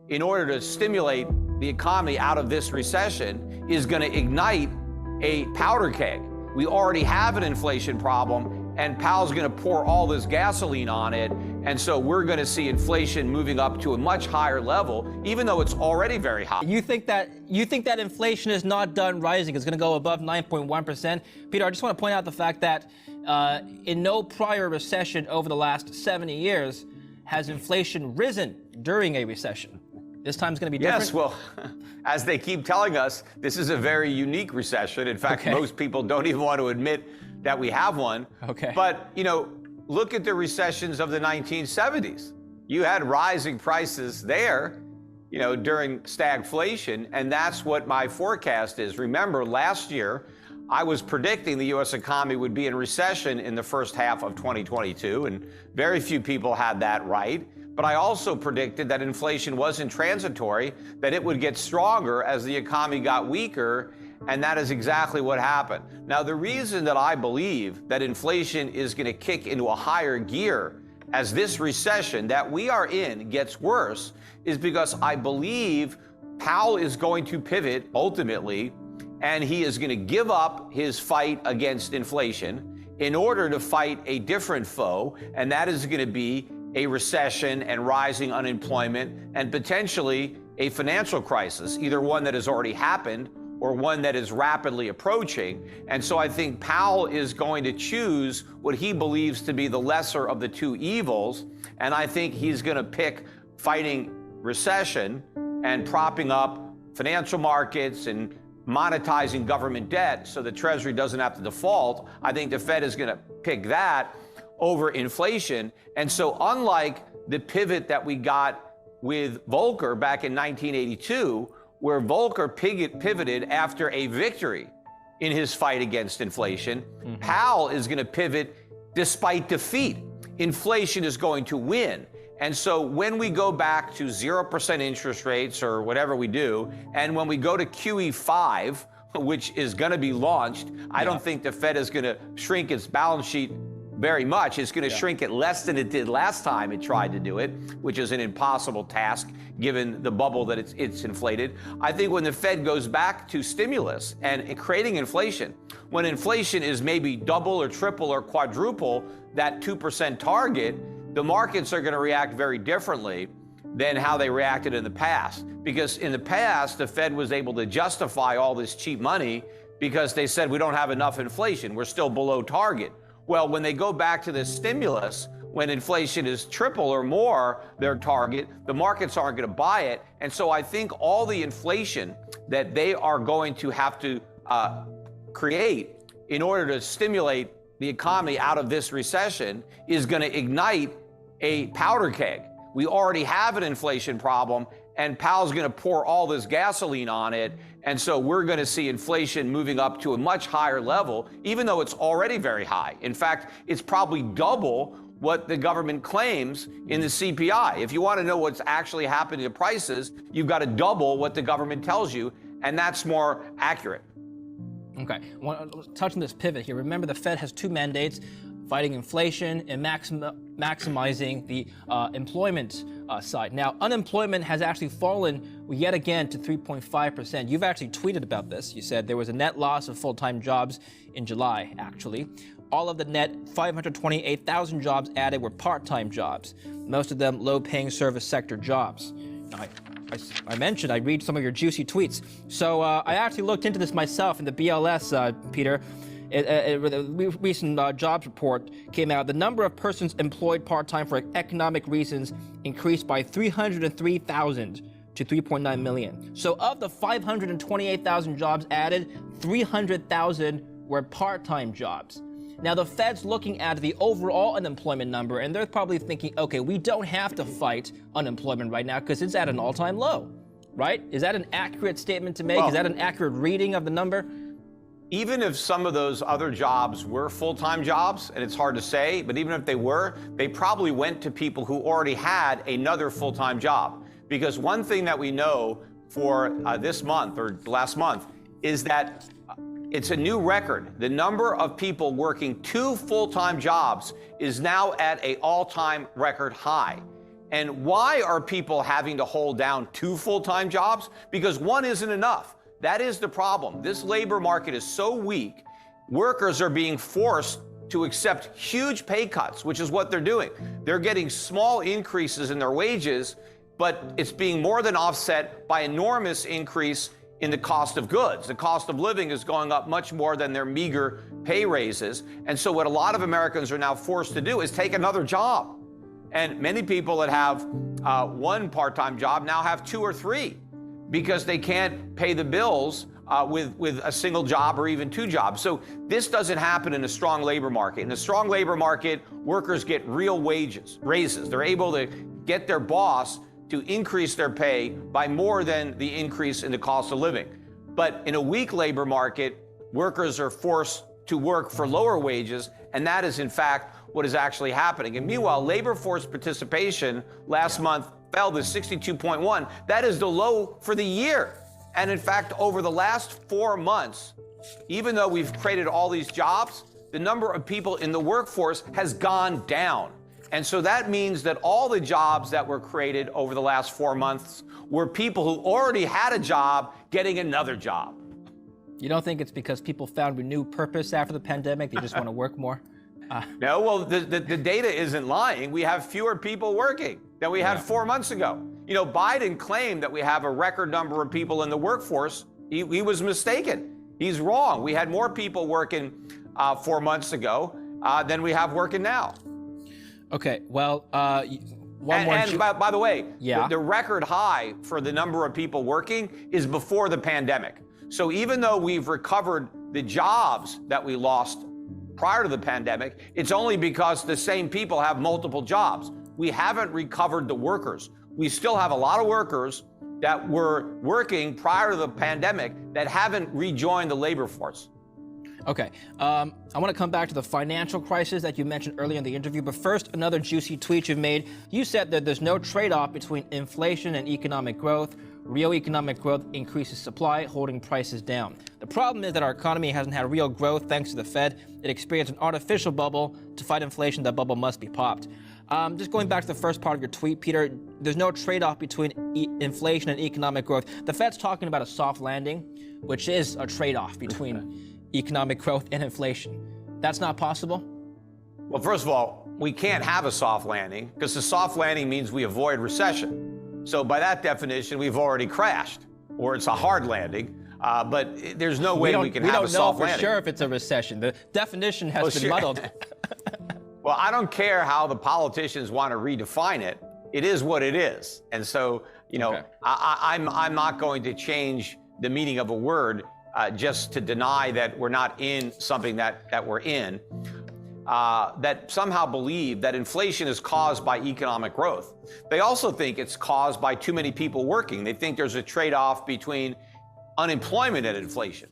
in order to stimulate the economy out of this recession is going to ignite a powder keg. We already have an inflation problem, and Powell's going to pour all this gasoline on it. And so we're going to see inflation moving up to a much higher level, even though it's already very high. You think that inflation is not done rising? It's going to go above 9.1%. Peter, I just want to point out the fact that in no prior recession over the last 70 years has inflation risen during a recession. This time's going to be different? Yes, well, as they keep telling us, this is a very unique recession. In fact, most people don't even want to admit that we have one. Okay. But, look at the recessions of the 1970s. You had rising prices there, during stagflation, and that's what my forecast is. Remember, last year, I was predicting the U.S. economy would be in recession in the first half of 2022, and very few people had that right. But I also predicted that inflation wasn't transitory, that it would get stronger as the economy got weaker, and that is exactly what happened. Now, the reason that I believe that inflation is going to kick into a higher gear as this recession that we are in gets worse is because I believe Powell is going to pivot ultimately, and he is going to give up his fight against inflation in order to fight a different foe, and that is going to be a recession and rising unemployment and potentially a financial crisis, either one that has already happened or one that is rapidly approaching. And so I think Powell is going to choose what he believes to be the lesser of the two evils. And I think he's going to pick fighting recession and propping up financial markets and monetizing government debt so the Treasury doesn't have to default. I think the Fed is going to pick that over inflation. And so unlike the pivot that we got with Volcker back in 1982, where Volcker pivoted after a victory in his fight against inflation, Powell is going to pivot despite defeat. Inflation is going to win. And so when we go back to 0% interest rates or whatever we do, and when we go to QE5, which is going to be launched, I don't think the Fed is going to shrink its balance sheet very much. It's going to shrink it less than it did last time it tried to do it, which is an impossible task given the bubble that it's inflated. I think when the Fed goes back to stimulus and creating inflation, when inflation is maybe double or triple or quadruple that 2% target, the markets are going to react very differently than how they reacted in the past. Because in the past, the Fed was able to justify all this cheap money because they said we don't have enough inflation. We're still below target. Well, when they go back to this stimulus, when inflation is triple or more their target, the markets aren't going to buy it. And so I think all the inflation that they are going to have to create in order to stimulate the economy out of this recession is going to ignite a powder keg. We already have an inflation problem, and Powell's going to pour all this gasoline on it. And so we're going to see inflation moving up to a much higher level, even though it's already very high. In fact, it's probably double what the government claims in the CPI. If you want to know what's actually happening to prices, you've got to double what the government tells you, and that's more accurate. Okay, I want to touch on this pivot here. Remember, the Fed has two mandates: fighting inflation and maximizing the employment side. Now, unemployment has actually fallen yet again to 3.5%. You've actually tweeted about this. You said there was a net loss of full-time jobs in July, actually. All of the net 528,000 jobs added were part-time jobs, most of them low-paying service sector jobs. Now, I mentioned I read some of your juicy tweets. So I actually looked into this myself in the BLS, Peter. A recent jobs report came out. The number of persons employed part-time for economic reasons increased by 303,000 to 3.9 million. So of the 528,000 jobs added, 300,000 were part-time jobs. Now, the Fed's looking at the overall unemployment number, and they're probably thinking, okay, we don't have to fight unemployment right now because it's at an all-time low, right? Is that an accurate statement to make? Is that an accurate reading of the number? Even if some of those other jobs were full-time jobs, and it's hard to say, but even if they were, they probably went to people who already had another full-time job. Because one thing that we know for this month or last month is that it's a new record. The number of people working two full-time jobs is now at an all-time record high. And why are people having to hold down 2 full-time jobs? Because one isn't enough. That is the problem. This labor market is so weak, workers are being forced to accept huge pay cuts, which is what they're doing. They're getting small increases in their wages, but it's being more than offset by enormous increase in the cost of goods. The cost of living is going up much more than their meager pay raises. And so what a lot of Americans are now forced to do is take another job. And many people that have one part-time job now have 2 or 3 because they can't pay the bills with a single job or even 2 jobs. So this doesn't happen in a strong labor market. In a strong labor market, workers get real wages, raises. They're able to get their boss to increase their pay by more than the increase in the cost of living. But in a weak labor market, workers are forced to work for lower wages, and that is in fact what is actually happening. And meanwhile, labor force participation last month fell to 62.1. That is the low for the year. And in fact, over the last 4 months, even though we've created all these jobs, the number of people in the workforce has gone down. And so that means that all the jobs that were created over the last 4 months were people who already had a job getting another job. You don't think it's because people found renewed purpose after the pandemic? They just want to work more? No, well, the data isn't lying. We have fewer people working than we had 4 months ago. You know, Biden claimed that we have a record number of people in the workforce. He was mistaken. He's wrong. We had more people working 4 months ago than we have working now. Okay, well, by the way, Yeah. the record high for the number of people working is before the pandemic. So even though we've recovered the jobs that we lost prior to the pandemic, it's only because the same people have multiple jobs. We haven't recovered the workers. We still have a lot of workers that were working prior to the pandemic that haven't rejoined the labor force. Okay, I want to come back to the financial crisis that you mentioned earlier in the interview, but first, another juicy tweet you made. You said that there's no trade-off between inflation and economic growth. Real economic growth increases supply, holding prices down. The problem is that our economy hasn't had real growth thanks to the Fed. It experienced an artificial bubble. To fight inflation, that bubble must be popped. Just going back to the first part of your tweet, Peter, there's no trade-off between inflation and economic growth. The Fed's talking about a soft landing, which is a trade-off between economic growth and inflation. That's not possible? Well, first of all, we can't have a soft landing because a soft landing means we avoid recession. So by that definition, we've already crashed, or it's a hard landing. But there's no way we can have a soft landing. We don't know for sure if it's a recession. The definition has been muddled. Well, I don't care how the politicians want to redefine it. It is what it is. And so, you know, I'm not going to change the meaning of a word just to deny that we're not in something that we're in, that somehow believe that inflation is caused by economic growth. They also think it's caused by too many people working. They think there's a trade-off between unemployment and inflation.